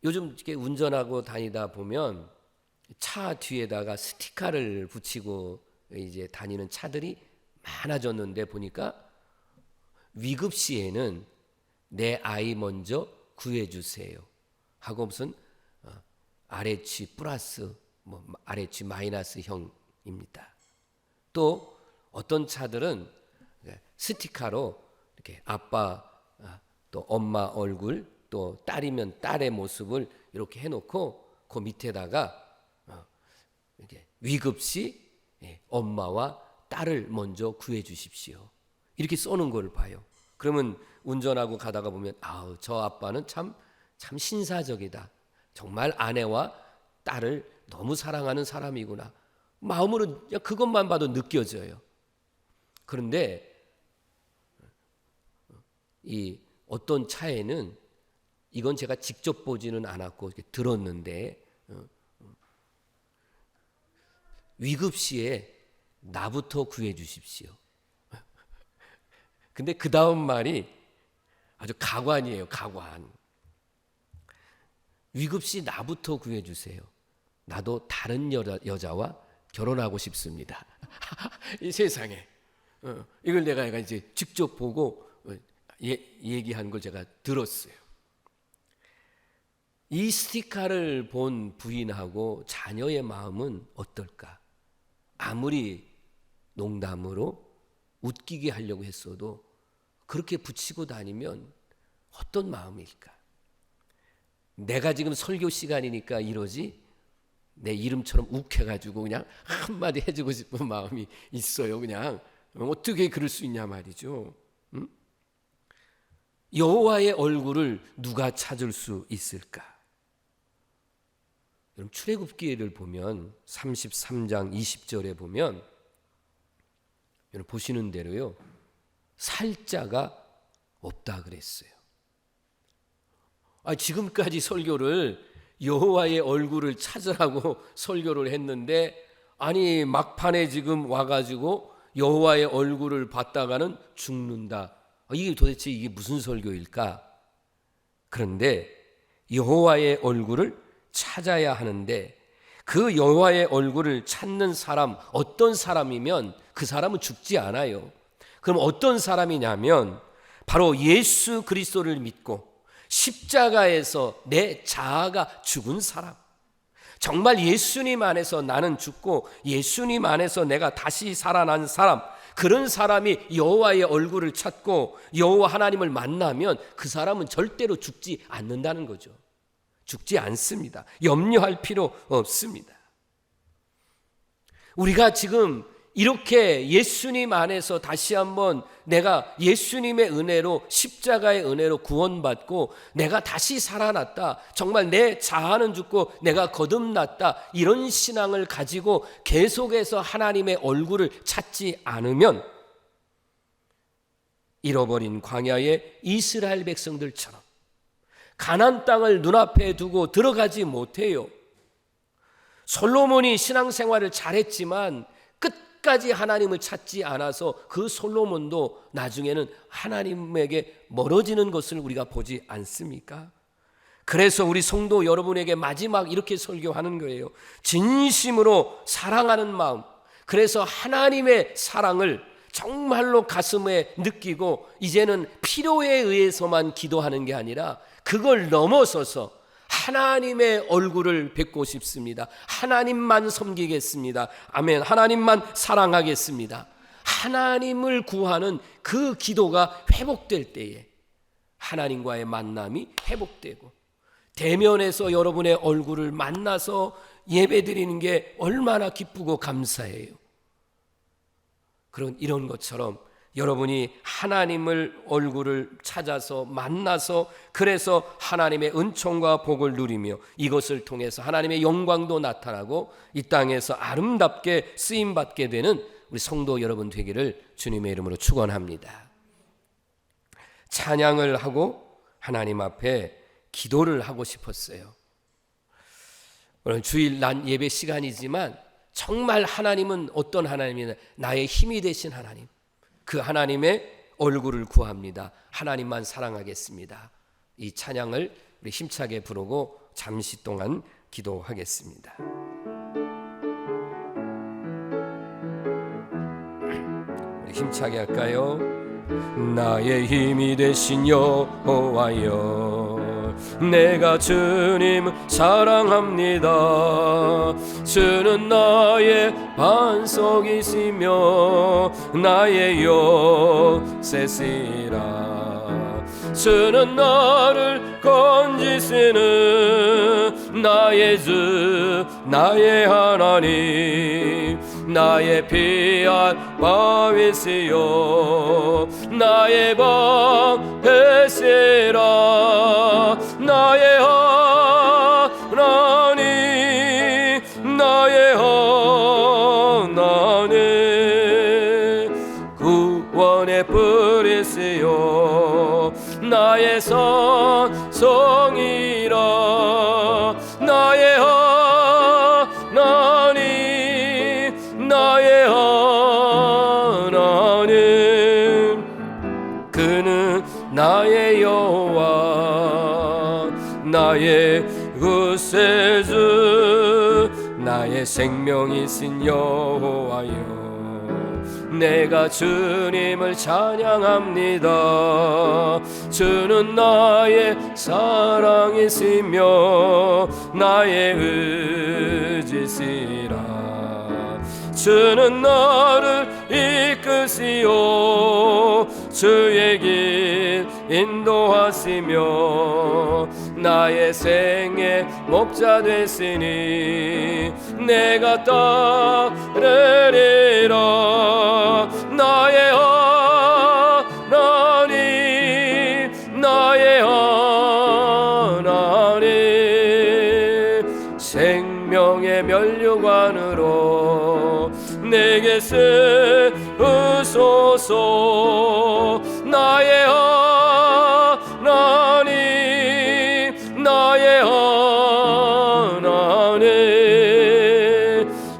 요즘 이렇게 운전하고 다니다 보면 차 뒤에다가 스티커를 붙이고 이제 다니는 차들이 많아졌는데 보니까 위급 시에는 내 아이 먼저 구해주세요 하고 무슨 RH 플러스 RH 마이너스 형입니다. 또 어떤 차들은 스티커로 이렇게 아빠 또 엄마 얼굴 또 딸이면 딸의 모습을 이렇게 해놓고 그 밑에다가 이렇게 위급시 엄마와 딸을 먼저 구해 주십시오 이렇게 써놓은 걸 봐요. 그러면 운전하고 가다가 보면 저 아빠는 참 신사적이다. 정말 아내와 딸을 너무 사랑하는 사람이구나. 마음으로 그것만 봐도 느껴져요. 그런데 이 어떤 차에는 이건 제가 직접 보지는 않았고 들었는데 위급시에 나부터 구해 주십시오. 근데 그 다음 말이 아주 가관이에요. 가관. 위급시 나부터 구해 주세요. 나도 다른 여자와 결혼하고 싶습니다. 이 세상에 이걸 내가 이제 직접 보고 얘기한 걸 제가 들었어요. 이 스티커를 본 부인하고 자녀의 마음은 어떨까? 아무리 농담으로 웃기게 하려고 했어도 그렇게 붙이고 다니면 어떤 마음일까? 내가 지금 설교 시간이니까 이러지 내 이름처럼 욱해가지고 그냥 한마디 해주고 싶은 마음이 있어요. 그냥 어떻게 그럴 수 있냐 말이죠. 응? 여호와의 얼굴을 누가 찾을 수 있을까? 여러분 출애굽기를 보면 33장 20절에 보면 여러분 보시는 대로요 살자가 없다 그랬어요. 지금까지 설교를 여호와의 얼굴을 찾으라고 설교를 했는데 아니 막판에 지금 와가지고 여호와의 얼굴을 봤다가는 죽는다. 이게 도대체 이게 무슨 설교일까? 그런데 여호와의 얼굴을 찾아야 하는데 그 여호와의 얼굴을 찾는 사람 어떤 사람이면 그 사람은 죽지 않아요. 그럼 어떤 사람이냐면 바로 예수 그리스도를 믿고 십자가에서 내 자아가 죽은 사람, 정말 예수님 안에서 나는 죽고 예수님 안에서 내가 다시 살아난 사람, 그런 사람이 여호와의 얼굴을 찾고 여호와 하나님을 만나면 그 사람은 절대로 죽지 않는다는 거죠. 죽지 않습니다. 염려할 필요 없습니다. 우리가 지금 이렇게 예수님 안에서 다시 한번 내가 예수님의 은혜로 십자가의 은혜로 구원받고 내가 다시 살아났다, 정말 내 자아는 죽고 내가 거듭났다, 이런 신앙을 가지고 계속해서 하나님의 얼굴을 찾지 않으면 잃어버린 광야의 이스라엘 백성들처럼 가나안 땅을 눈앞에 두고 들어가지 못해요. 솔로몬이 신앙생활을 잘했지만 끝까지 하나님을 찾지 않아서 그 솔로몬도 나중에는 하나님에게 멀어지는 것을 우리가 보지 않습니까? 그래서 우리 성도 여러분에게 마지막 이렇게 설교하는 거예요. 진심으로 사랑하는 마음, 그래서 하나님의 사랑을 정말로 가슴에 느끼고 이제는 필요에 의해서만 기도하는 게 아니라 그걸 넘어서서 하나님의 얼굴을 뵙고 싶습니다. 하나님만 섬기겠습니다. 아멘. 하나님만 사랑하겠습니다. 하나님을 구하는 그 기도가 회복될 때에 하나님과의 만남이 회복되고 대면에서 여러분의 얼굴을 만나서 예배드리는 게 얼마나 기쁘고 감사해요. 이런 것처럼 여러분이 하나님을 얼굴을 찾아서 만나서 그래서 하나님의 은총과 복을 누리며 이것을 통해서 하나님의 영광도 나타나고 이 땅에서 아름답게 쓰임받게 되는 우리 성도 여러분 되기를 주님의 이름으로 축원합니다. 찬양을 하고 하나님 앞에 기도를 하고 싶었어요. 오늘 주일 난 예배 시간이지만 정말 하나님은 어떤 하나님이냐, 나의 힘이 되신 하나님, 그 하나님의 얼굴을 구합니다. 하나님만 사랑하겠습니다. 이 찬양을 우리 힘차게 부르고 잠시 동안 기도하겠습니다. 우리 힘차게 할까요? 나의 힘이 되신 여호와여, 내가 주님 사랑합니다. 주는 나의 반석이시며 나의 요새시라. 주는 나를 건지시는 나의 주 나의 하나님, 나의 피할 바위시여 나의 방패시라. 나의 하나님, 나의 하나님, 구원의 뿌리시여 나의 선성이라. 나의 하나님, 나의 하나님, 그는 나의 여호와, 나의 구세주, 나의 내 생명이신 여호와여, 내가 주님을 찬양합니다. 주는 나의 사랑이시며 나의 의지시라. 주는 나를 이끄시오 주의 길 인도하시며 나의 생의 목자 되시니 내가 따르리라. 나의 하나님, 나의 하나님, 생명의 면류관으로 내게 세우소서. 나의 하나님, 나의 하나님,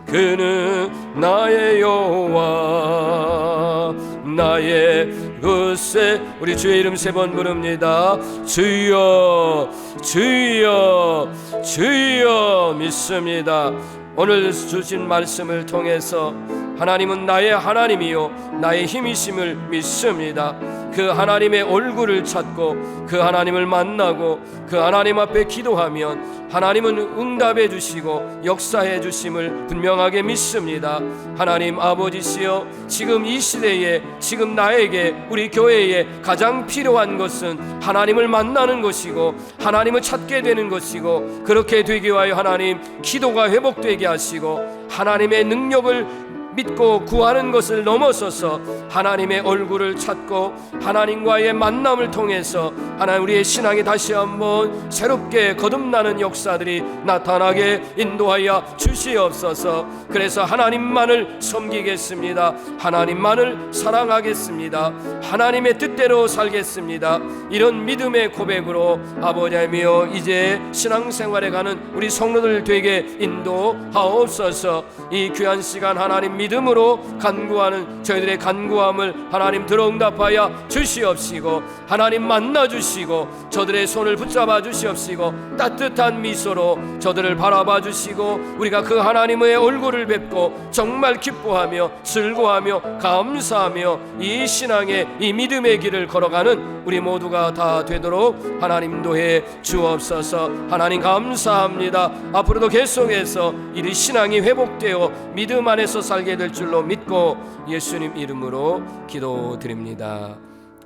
그는 나의 여호와 나의 그새. 우리 주의 이름 3번 부릅니다. 주여 주여 주여. 믿습니다. 오늘 주신 말씀을 통해서 하나님은 나의 하나님이요 나의 힘이심을 믿습니다. 그 하나님의 얼굴을 찾고 그 하나님을 만나고 그 하나님 앞에 기도하면 하나님은 응답해 주시고 역사해 주심을 분명하게 믿습니다. 하나님 아버지시여, 지금 이 시대에 지금 나에게 우리 교회에 가장 필요한 것은 하나님을 만나는 것이고 하나님을 찾게 되는 것이고, 그렇게 되기 위하여 하나님 기도가 회복되게 하시고 하나님의 능력을 믿고 구하는 것을 넘어서서 하나님의 얼굴을 찾고 하나님과의 만남을 통해서 하나님 우리의 신앙이 다시 한번 새롭게 거듭나는 역사들이 나타나게 인도하여 주시옵소서. 그래서 하나님만을 섬기겠습니다. 하나님만을 사랑하겠습니다. 하나님의 뜻대로 살겠습니다. 이런 믿음의 고백으로 아버지여 이제 신앙생활에 가는 우리 성도들 되게 인도하옵소서. 이 귀한 시간 하나님 믿음으로 간구하는 저희들의 간구함을 하나님 들어응답하여 주시옵시고 하나님 만나 주시고 저들의 손을 붙잡아 주시옵시고 따뜻한 미소로 저들을 바라봐 주시고 우리가 그 하나님의 얼굴을 뵙고 정말 기뻐하며 즐거워하며 감사하며 이 신앙의 이 믿음의 길을 걸어가는 우리 모두가 다 되도록 하나님 인도해 주옵소서. 하나님 감사합니다. 앞으로도 계속해서 이 신앙이 회복되어 믿음 안에서 살게 될 줄로 믿고 예수님 이름으로 기도드립니다.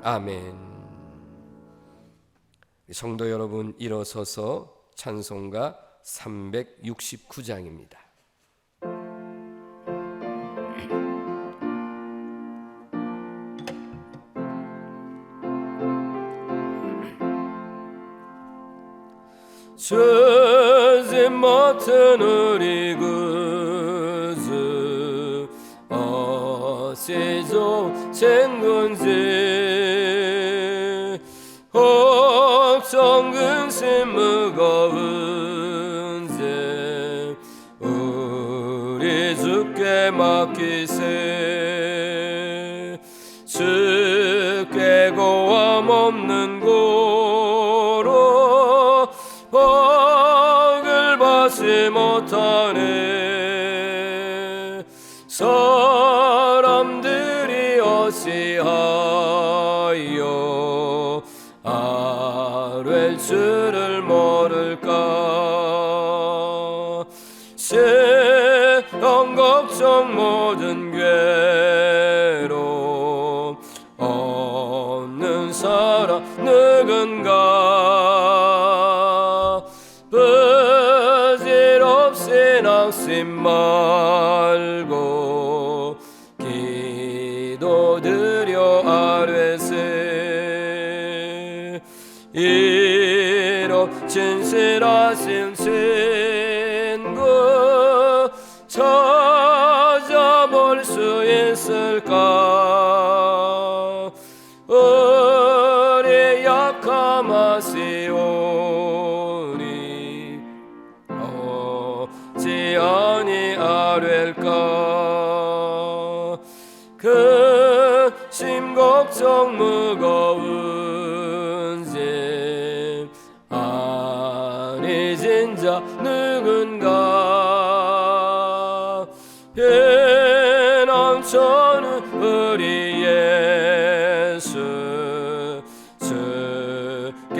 아멘. 성도 여러분, 일어서서 찬송가 369장입니다. 죄짓 맡은 우리 구주 어찌 된 건지 걱정 근심 무거운지 우리 주께 맡기세. 주께 고함 없는 고로 복을 받지 못하네. 사람들이 어찌하여 아뢰 줄을 모를까. 세상 걱정 모든 괴로움 없는 사람 누군가. 부질없이 낙심 말고 기도드려 아뢰세. 이런 진실하신 친구 찾아볼 수 있을까. 우리 약함하시오니 어찌 아니 아뢰일까. 근심 걱정 무거운지 아니 진짜 누군가.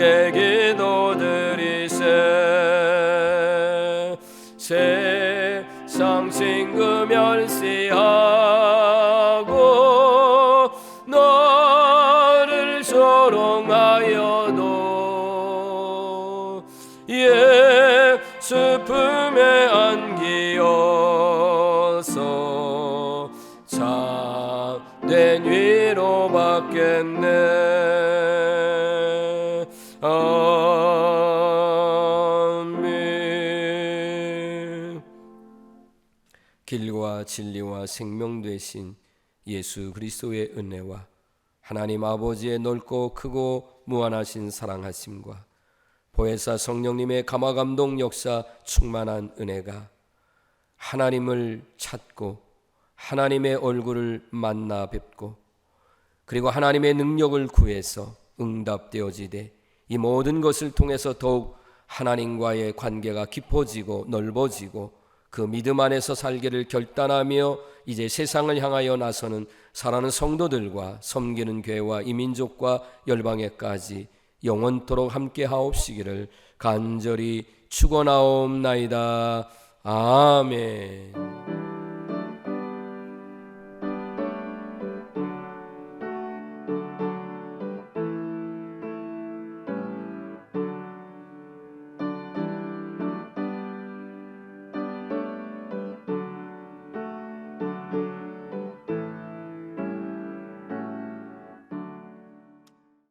주께 기도드리세. 세상 친구 멸시하고 너를 조롱하여도 예수 품에 안기어서 참된 위로 받겠네. 아멘. 길과 진리와 생명 되신 예수 그리스도의 은혜와 하나님 아버지의 넓고 크고 무한하신 사랑하심과 보혜사 성령님의 감화감동 역사 충만한 은혜가 하나님을 찾고 하나님의 얼굴을 만나 뵙고 그리고 하나님의 능력을 구해서 응답되어지되 이 모든 것을 통해서 더욱 하나님과의 관계가 깊어지고 넓어지고 그 믿음 안에서 살기를 결단하며 이제 세상을 향하여 나서는 사랑하는 성도들과 섬기는 교회와 이민족과 열방에까지 영원토록 함께 하옵시기를 간절히 축원하옵나이다. 아멘.